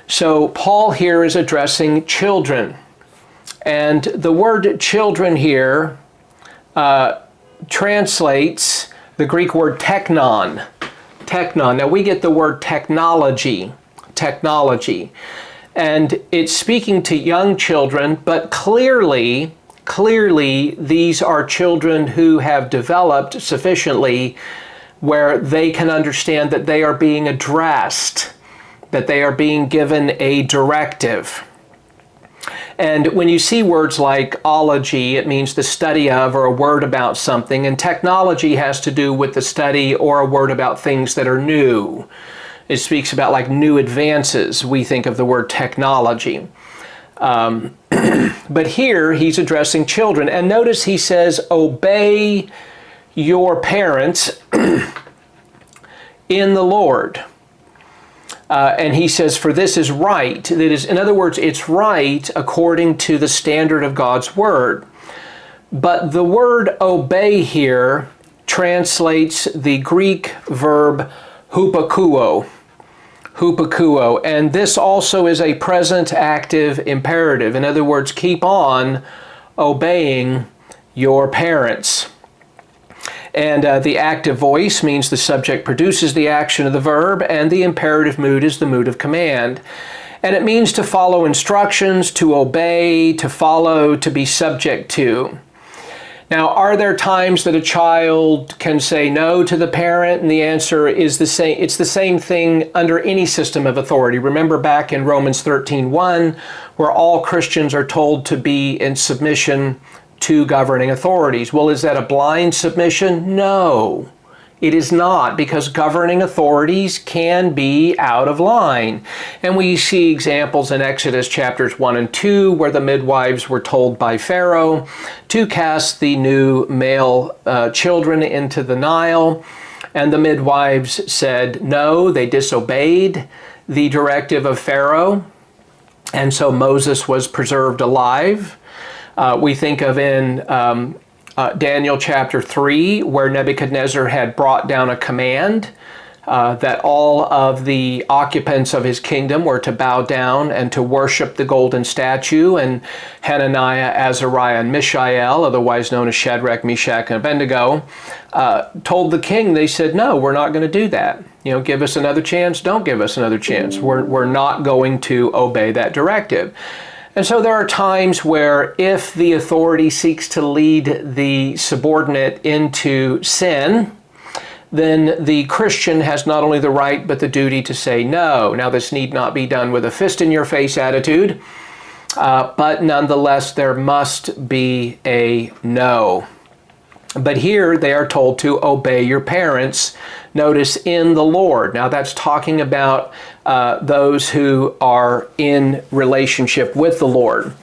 So Paul here is addressing children. And the word children here translates the Greek word technon. Technon. Now we get the word technology. And it's speaking to young children, but clearly these are children who have developed sufficiently where they can understand that they are being addressed, that they are being given a directive. And when you see words like ology, it means the study of or a word about something, and technology has to do with the study or a word about things that are new. It speaks about like new advances. We think of the word technology. But here he's addressing children. And notice he says, obey your parents in the Lord. And he says, for this is right. That is, in other words, it's right according to the standard of God's word. But the word obey here translates the Greek verb hupakuo. And this also is a present active imperative. In other words, keep on obeying your parents. And the active voice means the subject produces the action of the verb, and the imperative mood is the mood of command. And it means to follow instructions, to obey, to follow, to be subject to. Now, are there times that a child can say no to the parent? And the answer is the same. It's the same thing under any system of authority. Remember back in Romans 13:1, where all Christians are told to be in submission to governing authorities. Well, is that a blind submission? No, it is not, because governing authorities can be out of line. And we see examples in Exodus chapters 1 and 2, where the midwives were told by Pharaoh to cast the new male children into the Nile. And the midwives said no, they disobeyed the directive of Pharaoh. And so Moses was preserved alive. We think of in Daniel chapter 3, where Nebuchadnezzar had brought down a command that all of the occupants of his kingdom were to bow down and to worship the golden statue. And Hananiah, Azariah, and Mishael, otherwise known as Shadrach, Meshach, and Abednego, told the king, they said, no, we're not going to do that. You know, give us another chance, don't give us another chance. We're not going to obey that directive. And so there are times where if the authority seeks to lead the subordinate into sin, then the Christian has not only the right but the duty to say no. Now, this need not be done with a fist-in-your-face attitude, but nonetheless, there must be a no. But here they are told to obey your parents. Notice, in the Lord. Now that's talking about those who are in relationship with the Lord.